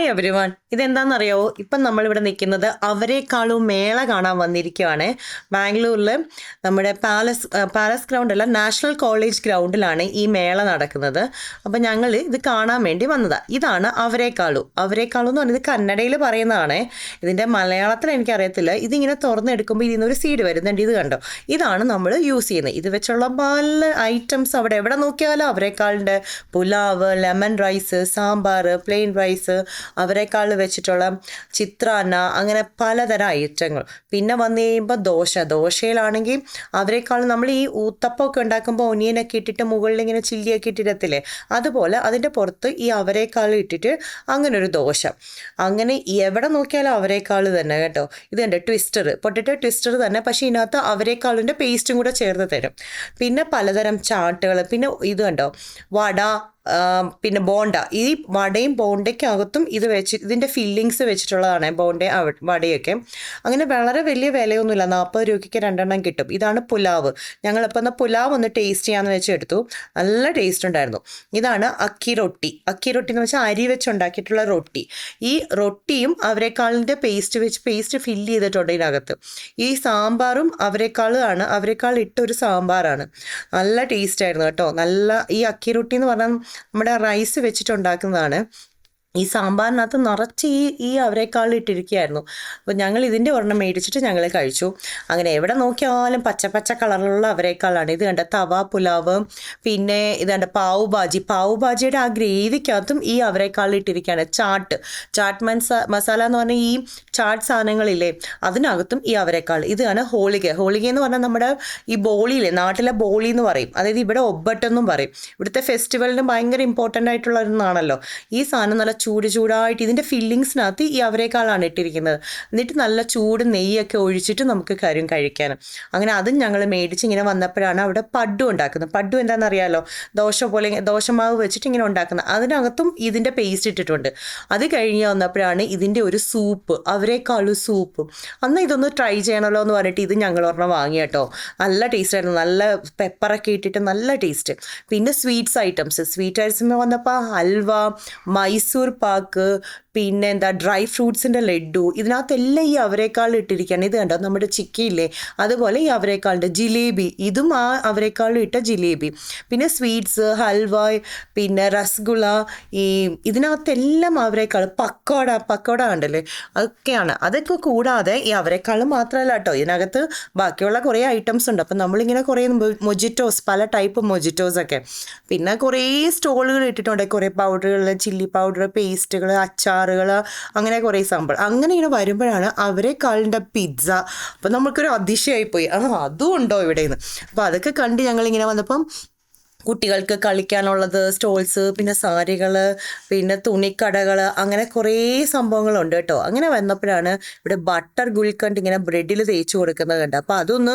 Hi everyone, ഇതെന്താണെന്നറിയാവോ? ഇപ്പം നമ്മളിവിടെ നിൽക്കുന്നത് അവരെക്കാളും മേള കാണാൻ വന്നിരിക്കുകയാണ്. ബാംഗ്ലൂരിൽ നമ്മുടെ പാലസ് ഗ്രൗണ്ടല്ല, നാഷണൽ കോളേജ് ഗ്രൗണ്ടിലാണ് ഈ മേള നടക്കുന്നത്. അപ്പം ഞങ്ങൾ ഇത് കാണാൻ വേണ്ടി വന്നതാണ്. ഇതാണ് അവരെക്കാളും എന്ന് പറഞ്ഞത് കന്നഡയിൽ പറയുന്നതാണ്. ഇതിൻ്റെ മലയാളത്തിൽ എനിക്കറിയത്തില്ല. ഇതിങ്ങനെ തുറന്നെടുക്കുമ്പോൾ ഇതിൽ നിന്നൊരു സീഡ് വരുന്നുണ്ട്. ഇത് കണ്ടോ, ഇതാണ് നമ്മൾ യൂസ് ചെയ്യുന്നത്. ഇത് വെച്ചുള്ള പല ഐറ്റംസ് അവിടെ എവിടെ നോക്കിയാലും അവരെക്കാളിൻ്റെ pulao, lemon rice, sambar, plain rice, അവരെക്കാൾ വെച്ചിട്ടുള്ള ചിത്രാന്ന, അങ്ങനെ പലതരം ഐറ്റങ്ങൾ. പിന്നെ വന്നു കഴിയുമ്പോൾ ദോശയിലാണെങ്കിൽ അവരെക്കാൾ നമ്മൾ ഈ ഊത്തപ്പമൊക്കെ ഉണ്ടാക്കുമ്പോൾ ഒനിയനൊക്കെ ഇട്ടിട്ട് മുകളിൽ ഇങ്ങനെ ചില്ലിയൊക്കെ ഇട്ടിടത്തില്ലേ, അതുപോലെ അതിൻ്റെ പുറത്ത് ഈ അവരെക്കാൾ ഇട്ടിട്ട് അങ്ങനെ ഒരു ദോശ. അങ്ങനെ എവിടെ നോക്കിയാലും അവരെക്കാൾ തന്നെ കേട്ടോ. ഇത് കണ്ടോ, പൊട്ടറ്റോ ട്വിസ്റ്റർ തന്നെ, പക്ഷേ ഇതിനകത്ത് അവരെക്കാളിൻ്റെ പേസ്റ്റും കൂടെ ചേർത്ത് തരും. പിന്നെ പലതരം ചാട്ടുകൾ, പിന്നെ ഇത് കണ്ടോ വട, പിന്നെ ബോണ്ട. ഈ വടയും ബോണ്ടയ്ക്കകത്തും ഇതിൻ്റെ ഫില്ലിങ്സ് വെച്ചിട്ടുള്ളതാണ് വടയൊക്കെ. അങ്ങനെ വളരെ വലിയ വിലയൊന്നുമില്ല, 40 രൂപയ്ക്ക് 2 എണ്ണം കിട്ടും. ഇതാണ് പുലാവ്. ഞങ്ങളിപ്പോൾ എന്നാൽ പുലാവ് ഒന്ന് ടേസ്റ്റ് ചെയ്യാമെന്ന് വെച്ചെടുത്തു. നല്ല ടേസ്റ്റ് ഉണ്ടായിരുന്നു. ഇതാണ് അക്കി റൊട്ടി എന്ന് വെച്ചാൽ അരി വെച്ചുണ്ടാക്കിയിട്ടുള്ള റൊട്ടി. ഈ റൊട്ടിയും അവരെക്കാളിൻ്റെ പേസ്റ്റ് ഫില്ല് ചെയ്തിട്ടുണ്ട് ഇതിനകത്ത്. ഈ സാമ്പാറും അവരെക്കാൾ ഇട്ടൊരു സാമ്പാറാണ്. നല്ല ടേസ്റ്റ് ആയിരുന്നു കേട്ടോ. നല്ല ഈ അക്കി റൊട്ടി എന്ന് പറഞ്ഞാൽ നമ്മുടെ റൈസ് വെച്ചിട്ടുണ്ടാക്കുന്നതാണ്. ഈ സാമ്പാറിനകത്ത് നിറച്ച് ഈ അവരെക്കാൾ ഇട്ടിരിക്കുകയായിരുന്നു. അപ്പോൾ ഞങ്ങൾ ഇതിൻ്റെ ഒരെണ്ണം മേടിച്ചിട്ട് ഞങ്ങൾ കഴിച്ചു. അങ്ങനെ എവിടെ നോക്കിയാലും പച്ച കളറിലുള്ള അവരെക്കാളാണ്. ഇത് കണ്ട തവ പുലാവ്, പിന്നെ ഇത് കണ്ട പാവ് ഭാജിയുടെ ആ ഗ്രേവിക്കകത്തും ഈ അവരെക്കാൾ ഇട്ടിരിക്കുകയാണ്. ചാട്ട് മസാല എന്ന് പറഞ്ഞാൽ ഈ ചാട്ട് സാധനങ്ങളില്ലേ, അതിനകത്തും ഈ അവരെക്കാൾ. ഇതാണ് ഹോളിക എന്ന് പറഞ്ഞാൽ നമ്മുടെ ഈ ബോളിയില്ലേ, നാട്ടിലെ ബോളി എന്ന് പറയും. അതായത് ഇവിടെ ഒബ്ബട്ടെന്നും പറയും. ഇവിടുത്തെ ഫെസ്റ്റിവലിന് ഭയങ്കര ഇമ്പോർട്ടൻ്റ് ആയിട്ടുള്ള ഒന്നാണല്ലോ ഈ സാധനം. നല്ല ചൂടായിട്ട് ഇതിൻ്റെ ഫില്ലിങ്സിനകത്ത് ഈ അവരെക്കാളാണ് ഇട്ടിരിക്കുന്നത്. എന്നിട്ട് നല്ല ചൂട് നെയ്യൊക്കെ ഒഴിച്ചിട്ട് നമുക്ക് കഴിക്കാനും. അങ്ങനെ അതും ഞങ്ങൾ മേടിച്ച് ഇങ്ങനെ വന്നപ്പോഴാണ് അവിടെ പഡ്ഡു ഉണ്ടാക്കുന്നത്. പഡ്ഡു എന്താണെന്നറിയാലോ, ദോശമാവ് വെച്ചിട്ട് ഇങ്ങനെ ഉണ്ടാക്കുന്നത്. അതിനകത്തും ഇതിൻ്റെ പേസ്റ്റ് ഇട്ടിട്ടുണ്ട്. അത് കഴിഞ്ഞ് വന്നപ്പോഴാണ് ഇതിൻ്റെ ഒരു സൂപ്പ്, അവരെക്കാളും സൂപ്പ്. അന്ന് ഇതൊന്ന് ട്രൈ ചെയ്യണമല്ലോ എന്ന് പറഞ്ഞിട്ട് ഇത് ഞങ്ങൾ ഒരെണ്ണം വാങ്ങി കേട്ടോ. നല്ല ടേസ്റ്റ് ആയിരുന്നു, നല്ല പെപ്പറൊക്കെ ഇട്ടിട്ട് നല്ല ടേസ്റ്റ്. പിന്നെ സ്വീറ്റ് ഐറ്റംസ് വന്നപ്പോൾ ഹൽവ, മൈസൂർ പാക്ക്, പിന്നെ ഡ്രൈ ഫ്രൂട്ട്സിൻ്റെ ലഡ്ഡു, ഇതിനകത്തെല്ലാം ഈ അവരെക്കാൾ ഇട്ടിരിക്കുകയാണ്. ഇത് കണ്ടോ, നമ്മുടെ ചിക്കിയില്ലേ, അതുപോലെ ഈ അവരെക്കാളിൻ്റെ ജിലേബി, ഇതും ആ അവരെക്കാളും ഇട്ട ജിലേബി. പിന്നെ സ്വീറ്റ്സ്, ഹൽവ, പിന്നെ രസഗുള, ഇതിനകത്തെല്ലാം അവരെക്കാൾ പക്കോട ഉണ്ടല്ലേ, അതൊക്കെയാണ്. അതൊക്കെ കൂടാതെ ഈ അവരെക്കാളും മാത്രമല്ല കേട്ടോ, ഇതിനകത്ത് ബാക്കിയുള്ള കുറേ ഐറ്റംസ് ഉണ്ട്. അപ്പം നമ്മളിങ്ങനെ കുറേ മൊജിറ്റോസ്, പല ടൈപ്പ് മൊജിറ്റോസൊക്കെ, പിന്നെ കുറേ സ്റ്റോളുകൾ ഇട്ടിട്ടുണ്ട്. കുറേ പൗഡറുകൾ, ചില്ലി പൗഡർ, പേസ്റ്റുകൾ, അച്ചാറുകൾ, അങ്ങനെ കുറേ സംഭവം. അങ്ങനെ ഇങ്ങനെ വരുമ്പോഴാണ് അവരെക്കാളിൻ്റെ പിസ്സ. അപ്പം നമുക്കൊരു അതിശയമായിപ്പോയി, അതും ഉണ്ടോ ഇവിടെ നിന്ന്. അപ്പോൾ അതൊക്കെ കണ്ട് ഞങ്ങളിങ്ങനെ വന്നപ്പം കുട്ടികൾക്ക് കളിക്കാനുള്ളത് സ്റ്റോൾസ്, പിന്നെ സാരികൾ, പിന്നെ തുണിക്കടകൾ, അങ്ങനെ കുറേ സംഭവങ്ങളുണ്ട് കേട്ടോ. അങ്ങനെ വന്നപ്പോഴാണ് ഇവിടെ ബട്ടർ ഗുൽക്കണ്ട് ഇങ്ങനെ ബ്രെഡിൽ തേച്ച് കൊടുക്കുന്നത് കണ്ട്. അപ്പോൾ അതൊന്ന്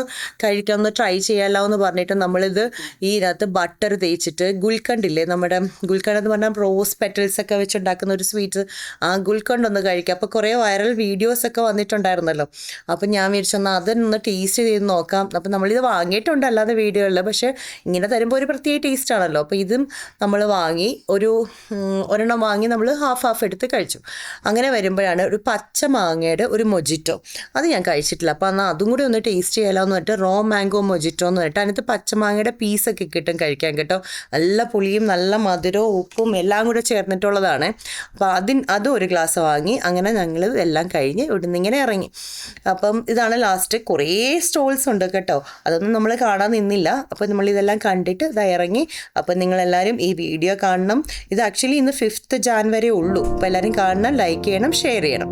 ഒന്ന് ട്രൈ ചെയ്യാമല്ലോ എന്ന് പറഞ്ഞിട്ട് നമ്മളിത് ഇതിനകത്ത് ബട്ടർ തേച്ചിട്ട് ഗുൽക്കണ്ടില്ലേ, നമ്മുടെ ഗുൽക്കണ്ട് എന്ന് പറഞ്ഞാൽ റോസ് പെറ്റൽസ് ഒക്കെ വെച്ചുണ്ടാക്കുന്ന ഒരു സ്വീറ്റ്സ്, ആ ഗുൽക്കണ്ട് ഒന്ന് കഴിക്കുക. അപ്പോൾ കുറേ വൈറൽ വീഡിയോസൊക്കെ വന്നിട്ടുണ്ടായിരുന്നല്ലോ. അപ്പം ഞാൻ വിചാരിച്ചൊന്ന് അതൊന്ന് ടേസ്റ്റ് ചെയ്ത് നോക്കാം. അപ്പം നമ്മളിത് വാങ്ങിയിട്ടുണ്ട് അല്ലാതെ വീഡിയോകളിൽ, പക്ഷേ ഇങ്ങനെ തരുമ്പോൾ ഒരു പ്രത്യേക ടേസ്റ്റ് ആണല്ലോ. അപ്പോൾ ഇതും നമ്മൾ വാങ്ങി ഒരെണ്ണം വാങ്ങി നമ്മൾ ഹാഫ് എടുത്ത് കഴിച്ചു. അങ്ങനെ വരുമ്പോഴാണ് ഒരു പച്ച മാങ്ങയുടെ ഒരു മൊജിറ്റോ, അത് ഞാൻ കഴിച്ചിട്ടില്ല. അപ്പോൾ എന്നാൽ അതും കൂടി ഒന്ന് ടേസ്റ്റ് ചെയ്യാമല്ലോ എന്ന് പറഞ്ഞിട്ട് റോ മാംഗോ മൊജിറ്റോ എന്ന് പറഞ്ഞിട്ട് അതിനകത്ത് പച്ചമാങ്ങയുടെ പീസൊക്കെ കിട്ടും കഴിക്കാൻ കേട്ടോ. നല്ല പുളിയും നല്ല മധുരവും ഉപ്പും എല്ലാം കൂടെ ചേർന്നിട്ടുള്ളതാണ്. അപ്പോൾ അതും ഒരു ഗ്ലാസ് വാങ്ങി. അങ്ങനെ ഞങ്ങൾ എല്ലാം കഴിഞ്ഞ് ഇവിടുന്ന് ഇങ്ങനെ ഇറങ്ങി. അപ്പം ഇതാണ് ലാസ്റ്റ്. കുറേ സ്റ്റോൾസ് ഉണ്ട് കേട്ടോ, അതൊന്നും നമ്മൾ കാണാൻ നിന്നില്ല. അപ്പോൾ നമ്മളിതെല്ലാം കണ്ടിട്ട് ഇറങ്ങി. അപ്പം നിങ്ങളെല്ലാവരും ഈ വീഡിയോ കാണണം. ഇത് ആക്ച്വലി ഇന്ന് 5th ജാനുവരി ഉള്ളൂ. അപ്പോൾ എല്ലാവരും കാണണം, ലൈക്ക് ചെയ്യണം, ഷെയർ ചെയ്യണം.